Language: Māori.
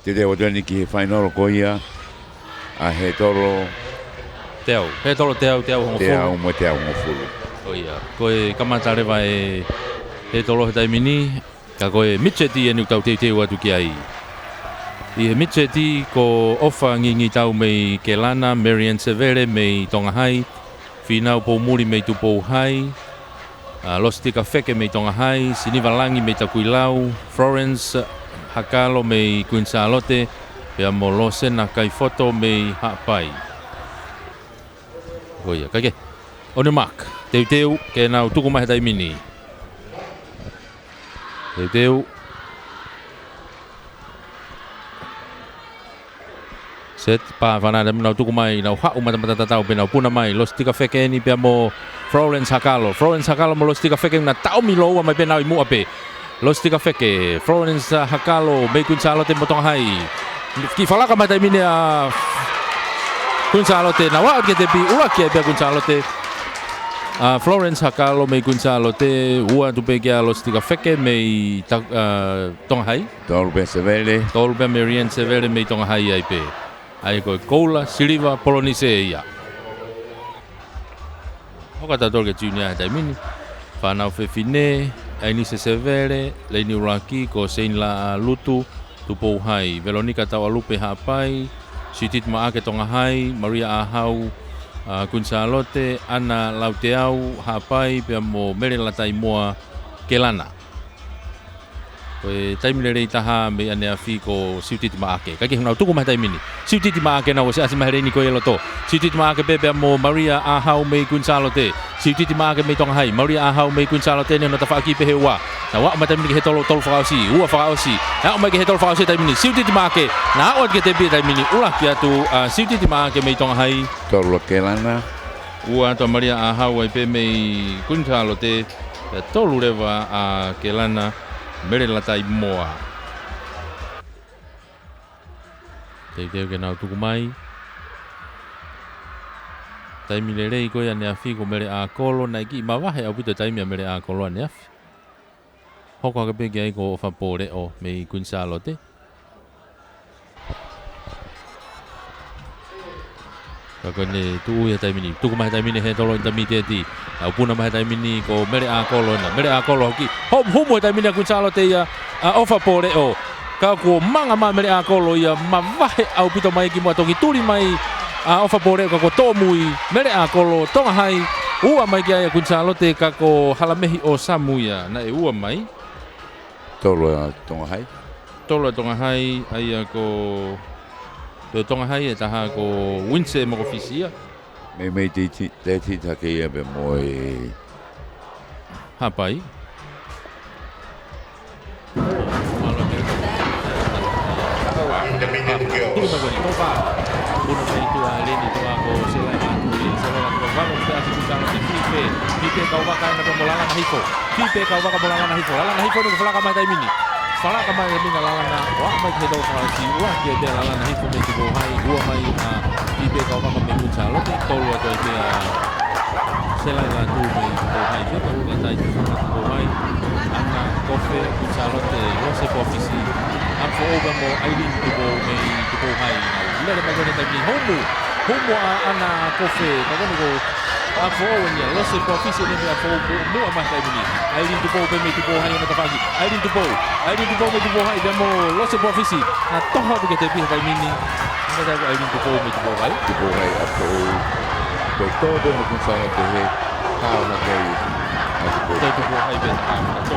Te o tani ki he whainoro ko ia. A he toro. Te au. He toro te au hongo fulu. Te au mo te au hongo fulu. O ia. Koe kamatarewa he toro he taimini. Ka koe mitcheti e nuk tau te watu ki ai. I he mitcheti ko ofa ngi tau mei ke lana, Marianne Severe mei Tongahai. Finau po muri mei tupo hai. Los tika feke mei Tongahai. Siniva langi mei takuilau. Florence Hakalo mei Queen Charlotte. Pea mo lose na kai foto mei hapai. Oia, kake. On the mark. Teu ke nau tuku mai tai mini. Teu. Set pa vanada nau tuku mai nau hau mata tau pe nau puna mai los tika feke ni pe mo Florence Hakalo. Florence Hakalo mo los tika feke na tau mi loa mai pe nau i mua pe. Los tika feke Florence Hakalo mei Queen Charlotte mo Tongahai. Ki falaka mai tai mini a Queen Charlotte na wa ke te pi ua ke pe Queen Charlotte. Florence Hakalo mei Queen Charlotte ua tu pe kia los tika feke mei Tongahai. Tolpe Severe. Tolpe Marianne Severe mei Tongahai ai pe. Ai koe Koula, Siliva, Polonise ia. Hoka tato ke junior tai mini. Whanau Fefine, Ainise Severe, Leini Uraki, ko Sein La Lutu, Tupo Hai, Veronica Tawalupe Hapai, Sitit Maake Tongahai, Maria Ahau, Queen Charlotte, Ana Lauteau Hapai, pea mo Mere Latai Moa Kelana. Koe taimile rei taha me ane afi ko Siutiti Maake. Kake hunau tuku mai taimini. Siutiti Maake na wase asi mahereni ko eloto. Siutiti Maake pepe mo Maria Ahau mei Queen Charlotte. Siutiti Maake mei Tongahai. Maria Ahau mei Queen Charlotte ne no tawhaki pehe ua. Na wa mai taimini ke he tolo whakausi. Ua whakausi. Na mai ke he tolo whakausi taimini. Siutiti Maake. Na oat ke te pia taimini. Ula ki atu Siutiti Maake mei Tongahai. Tolo Kelana. Ua atu Maria Ahau ai pe mei Queen Charlotte. Tolu rewa a Kelana. Mere Latai Moa. Teu ke nau tuku mai. Taimi le rei koe ane afi ko mere a kolo na iki mawahe au pito taimi a mere a kolo ane afi. Hoko haka peke ai ko whapore o mei Queen Charlotte. Kako ne tuu ya taimi ni. Tuku mai taimi ni he tolo intami teti. Au puna mai taimi ni ko mere a kolo na. Mere a kolo hoki. Humo taimi ni a Queen Charlotte ia ofa pore o. Ka ko manga mai mere a kolo ia mawahe au pito mai ki mua toki turi mai ofa pore ka ko tomui. Mere a kolo Tongahai. Ua mai ki ai a Queen Charlotte ka ko halamehi o Samuia. Na e ua mai. Tolo Tongahai. Tolo Tongahai ai a ko... Te Tongahai e taha ko Winse mo ko fisia. Mei te tita ke ia pe mo e... Hapai. Fala kama minga lalana wa mai ke do fa si wa ke de lalana hi ko me ki go hai wa mai i be ka wa me ku cha lo te to lo to ke se la la tu me ko hai ke ko la tai ko hai ana kofe ku cha lo te lo se po fisi am fo over mo ai din ku go me ku go hai le le mai ta ni homu ana kofe ka go a fo nia lo se po fisi ne me fo mo ma ta ni ai din tu po pe me tu po hai na ta fa ai din tu po me tu po hai demo lo se po fisi na to ha ke te pi ta mini ne ta ai din tu po me tu po hai a po pe todo no kun sa te he ha na ke tu po hai be ta to